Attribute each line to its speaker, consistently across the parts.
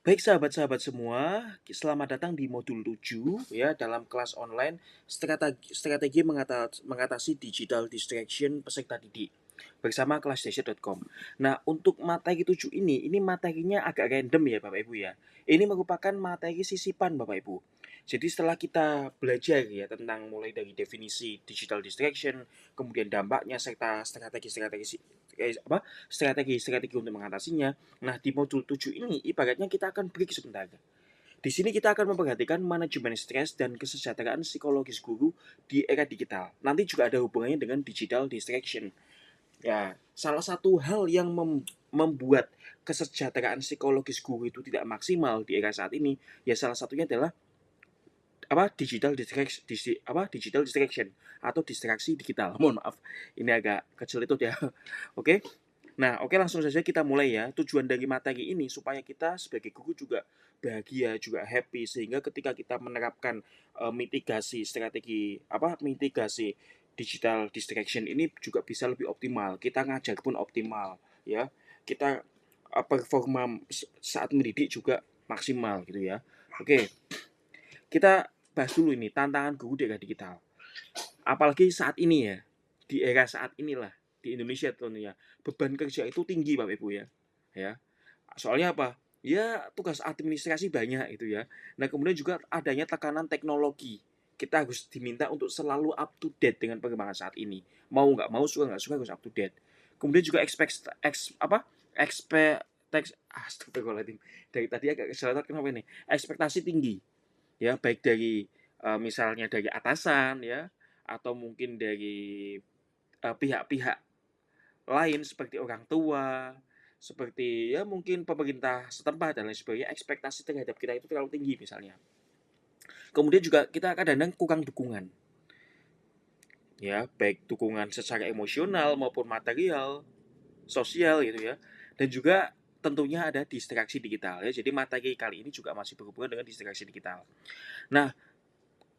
Speaker 1: Baik sahabat-sahabat semua, selamat datang di modul 7 ya dalam kelas online strategi mengatasi digital distraction peserta didik bersama kelasdesya.com. Nah, untuk materi 7 ini materinya agak random ya Bapak Ibu ya. Ini merupakan materi sisipan Bapak Ibu. Jadi setelah kita belajar ya tentang mulai dari definisi digital distraction, kemudian dampaknya serta strategi untuk mengatasinya. Nah, di modul 7 ini ibaratnya kita akan break sebentar. Di sini kita akan memperhatikan manajemen stres dan kesejahteraan psikologis guru di era digital. Nanti juga ada hubungannya dengan digital distraction. Ya, salah satu hal yang membuat kesejahteraan psikologis guru itu tidak maksimal di era saat ini, ya salah satunya adalah digital distraction atau distraksi digital. Mohon maaf, ini agak kecil itu ya. Oke. Nah, oke langsung saja kita mulai ya. Tujuan dari materi ini supaya kita sebagai guru juga bahagia, juga happy sehingga ketika kita menerapkan mitigasi mitigasi digital distraction ini juga bisa lebih optimal. Kita ngajar pun optimal ya. Kita performa saat mendidik juga maksimal gitu ya. Oke, kita bahas dulu ini tantangan guru di era digital. Apalagi saat ini ya, di era saat inilah di Indonesia tentunya beban kerja itu tinggi Bapak Ibu ya. Ya. Soalnya apa? Ya tugas administrasi banyak itu ya. Nah, kemudian juga adanya tekanan teknologi. Kita harus diminta untuk selalu up to date dengan perkembangan saat ini. Mau nggak mau, suka nggak suka harus up to date. Kemudian juga astagfirullahaladzim. Dari tadi agak kesalahan kenapa ini? Ekspektasi tinggi ya, baik dari misalnya dari atasan ya, atau mungkin dari pihak-pihak lain seperti orang tua, seperti ya mungkin pemerintah setempat dan lain sebagainya, ekspektasi terhadap kita itu terlalu tinggi misalnya. Kemudian juga kita kadang-kadang kurang dukungan, ya baik dukungan secara emosional maupun material, sosial gitu ya, dan juga tentunya ada distraksi digital ya. Jadi materi kali ini juga masih berhubungan dengan distraksi digital. Nah,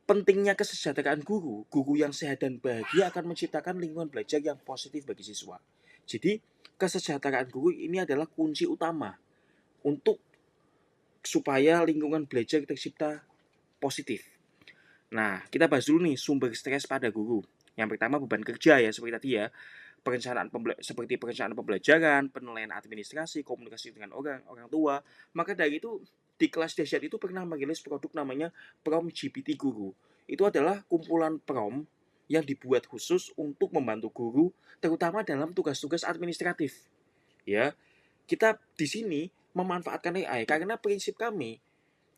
Speaker 1: pentingnya kesejahteraan guru, guru yang sehat dan bahagia akan menciptakan lingkungan belajar yang positif bagi siswa. Jadi, kesejahteraan guru ini adalah kunci utama untuk supaya lingkungan belajar tercipta positif. Nah, kita bahas dulu nih sumber stres pada guru. Yang pertama beban kerja ya, seperti tadi ya. Seperti perencanaan pembelajaran, penilaian administrasi, komunikasi dengan orang orang tua. Maka dari itu di kelas dahsyat itu pernah merilis produk namanya Prom GPT Guru. Itu adalah kumpulan prom yang dibuat khusus untuk membantu guru terutama dalam tugas-tugas administratif. Ya, kita di sini memanfaatkan AI karena prinsip kami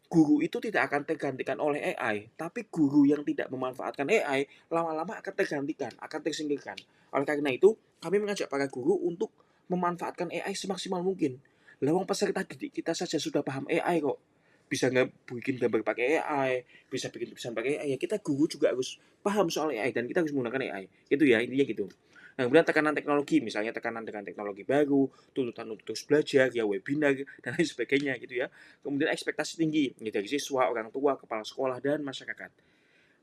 Speaker 1: guru itu tidak akan tergantikan oleh AI, tapi guru yang tidak memanfaatkan AI lama-lama akan tergantikan, akan tersingkirkan. Oleh karena itu, kami mengajak para guru untuk memanfaatkan AI semaksimal mungkin. Lawang peserta didik kita saja sudah paham AI kok. Bisa nggak bikin gambar pakai AI, bisa bikin tulisan pakai AI. Ya kita guru juga harus paham soal AI dan kita harus menggunakan AI. Itu ya intinya gitu. Nah, kemudian tekanan teknologi, misalnya tekanan dengan teknologi baru, tuntutan untuk terus belajar, ya webinar, dan lain sebagainya gitu ya. Kemudian ekspektasi tinggi ya, dari siswa, orang tua, kepala sekolah, dan masyarakat.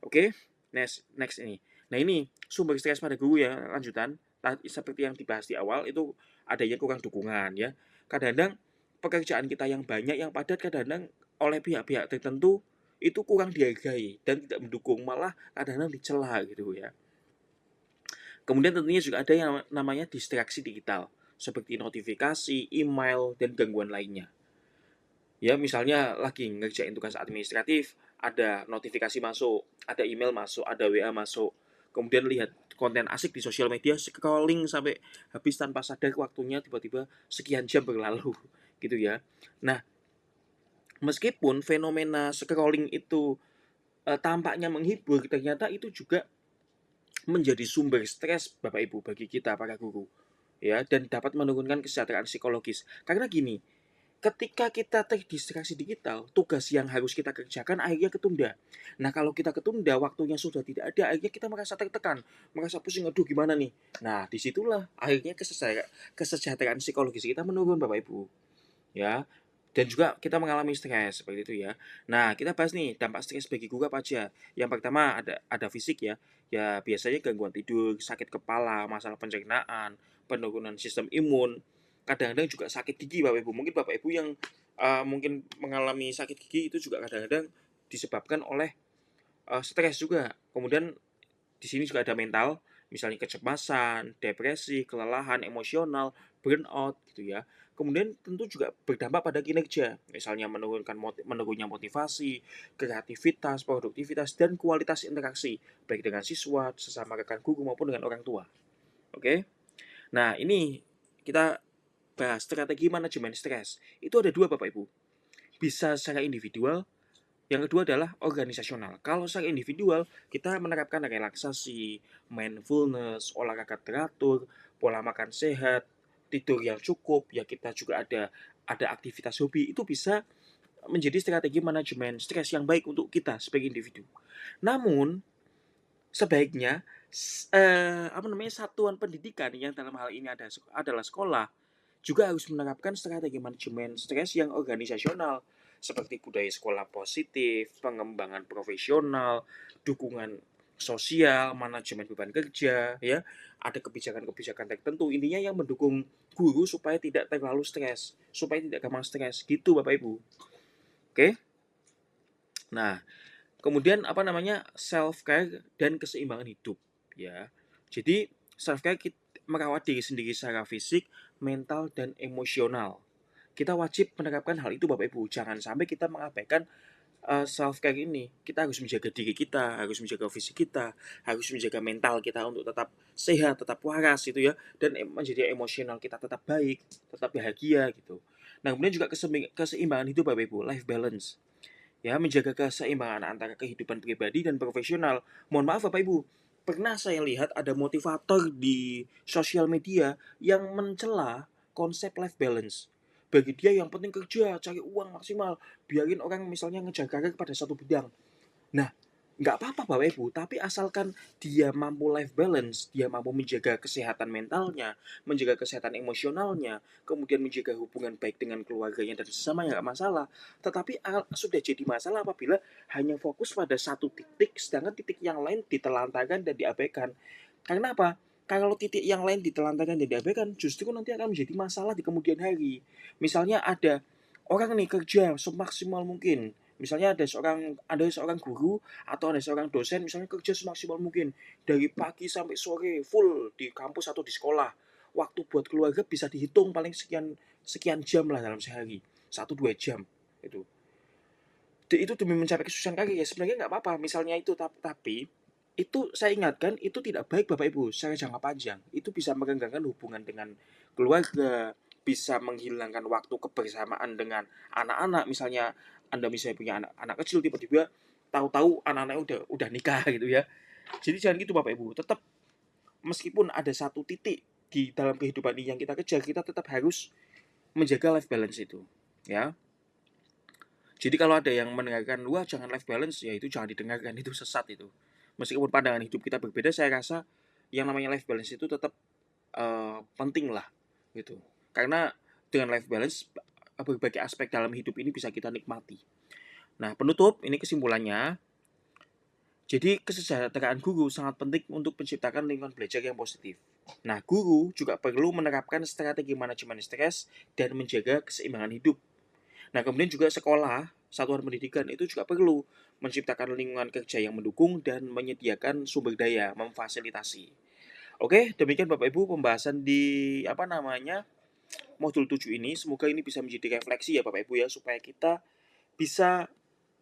Speaker 1: Oke, next ini. Nah ini sumber stres pada guru ya, lanjutan. Seperti yang dibahas di awal, itu adanya kurang dukungan ya. Kadang-kadang pekerjaan kita yang banyak, yang padat, kadang-kadang oleh pihak-pihak tertentu itu kurang dihargai dan tidak mendukung, malah kadang-kadang dicela gitu ya. Kemudian tentunya juga ada yang namanya distraksi digital, seperti notifikasi, email, dan gangguan lainnya. Ya, misalnya lagi ngerjain tugas administratif, ada notifikasi masuk, ada email masuk, ada WA masuk. Kemudian lihat konten asik di sosial media, scrolling sampai habis tanpa sadar waktunya tiba-tiba sekian jam berlalu, gitu ya. Nah, meskipun fenomena scrolling itu tampaknya menghibur, ternyata itu juga menjadi sumber stres Bapak Ibu bagi kita para guru ya dan dapat menurunkan kesejahteraan psikologis. Karena gini, ketika kita terdistraksi digital, tugas yang harus kita kerjakan akhirnya ketunda. Nah, kalau kita ketunda, waktunya sudah tidak ada, akhirnya kita merasa tertekan, merasa pusing, aduh gimana nih. Nah, disitulah akhirnya kesejahteraan psikologis kita menurun Bapak Ibu. Ya, dan juga kita mengalami stres seperti itu ya. Nah, kita bahas nih dampak stres bagi guru apa aja. Yang pertama ada fisik ya. Ya biasanya gangguan tidur, sakit kepala, masalah pencernaan, penurunan sistem imun. Kadang-kadang juga sakit gigi Bapak Ibu. Mungkin Bapak Ibu yang mungkin mengalami sakit gigi itu juga kadang-kadang disebabkan oleh, stres juga. Kemudian di sini juga ada mental, misalnya kecemasan, depresi, kelelahan emosional, burnout gitu ya. Kemudian tentu juga berdampak pada kinerja, misalnya menurunnya motivasi, kreativitas, produktivitas, dan kualitas interaksi, baik dengan siswa, sesama rekan guru, maupun dengan orang tua. Oke? Nah, ini kita bahas strategi manajemen stres. Itu ada dua, Bapak Ibu. Bisa secara individual, yang kedua adalah organisasional. Kalau secara individual, kita menerapkan relaksasi, mindfulness, olahraga teratur, pola makan sehat, tidur yang cukup, ya kita juga ada aktivitas hobi, itu bisa menjadi strategi manajemen stres yang baik untuk kita sebagai individu. Namun, sebaiknya satuan pendidikan yang dalam hal ini adalah sekolah juga harus menerapkan strategi manajemen stres yang organisasional seperti budaya sekolah positif, pengembangan profesional, dukungan sosial, manajemen beban kerja, ya. Ada kebijakan-kebijakan tertentu intinya yang mendukung guru supaya tidak terlalu stres, supaya tidak gampang stres gitu Bapak Ibu. Oke? Nah, kemudian self care dan keseimbangan hidup ya. Jadi self care merawat diri sendiri secara fisik, mental dan emosional. Kita wajib menerapkan hal itu Bapak Ibu. Jangan sampai kita mengabaikan self care ini. Kita harus menjaga diri kita, harus menjaga fisik kita, harus menjaga mental kita untuk tetap sehat, tetap waras gitu ya, dan menjadi emosional kita tetap baik, tetap bahagia gitu. Nah, kemudian juga keseimbangan hidup Bapak Ibu, life balance. Ya, menjaga keseimbangan antara kehidupan pribadi dan profesional. Mohon maaf Bapak Ibu, pernah saya lihat ada motivator di sosial media yang mencela konsep life balance. Bagi dia yang penting kerja, cari uang maksimal, biarin orang misalnya ngejar karir pada satu bidang. Nah, nggak apa-apa Bapak Ibu, tapi asalkan dia mampu life balance, dia mampu menjaga kesehatan mentalnya, menjaga kesehatan emosionalnya, kemudian menjaga hubungan baik dengan keluarganya dan sesama yang nggak masalah. Tetapi sudah jadi masalah apabila hanya fokus pada satu titik, sedangkan titik yang lain ditelantarkan dan diabaikan. Karena apa? Kalau titik yang lain ditelantarkan dan diabaikan, justru nanti akan menjadi masalah di kemudian hari. Misalnya ada orang nih kerja semaksimal mungkin, misalnya ada seorang guru atau ada seorang dosen misalnya kerja semaksimal mungkin dari pagi sampai sore full di kampus atau di sekolah. Waktu buat keluarga bisa dihitung paling sekian sekian jam lah dalam sehari. 1-2 jam itu. Itu demi mencapai kesuksesan karir ya sebenarnya nggak apa-apa misalnya itu tapi itu saya ingatkan itu tidak baik Bapak Ibu secara jangka panjang. Itu bisa merenggangkan hubungan dengan keluarga, bisa menghilangkan waktu kebersamaan dengan anak-anak. Misalnya Anda misalnya punya anak kecil tiba-tiba tahu-tahu anak-anaknya udah nikah gitu ya. Jadi jangan gitu Bapak Ibu. Tetap meskipun ada satu titik di dalam kehidupan ini yang kita kejar, kita tetap harus menjaga life balance itu, ya. Jadi kalau ada yang mendengarkan, wah jangan life balance, ya itu jangan didengarkan, itu sesat itu. Meskipun pandangan hidup kita berbeda, saya rasa yang namanya life balance itu tetap penting lah, gitu. Karena dengan life balance, berbagai aspek dalam hidup ini bisa kita nikmati. Nah, penutup, ini kesimpulannya. Jadi kesejahteraan guru sangat penting untuk menciptakan lingkungan belajar yang positif. Nah, guru juga perlu menerapkan strategi manajemen stres dan menjaga keseimbangan hidup. Nah, kemudian juga sekolah, satuan pendidikan itu juga perlu menciptakan lingkungan kerja yang mendukung dan menyediakan sumber daya, memfasilitasi. Oke, demikian Bapak Ibu pembahasan di modul 7 ini. Semoga ini bisa menjadi refleksi ya Bapak Ibu ya supaya kita bisa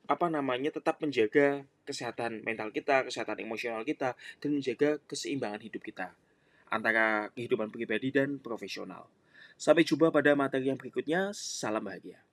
Speaker 1: tetap menjaga kesehatan mental kita, kesehatan emosional kita dan menjaga keseimbangan hidup kita antara kehidupan pribadi dan profesional. Sampai jumpa pada materi yang berikutnya. Salam bahagia.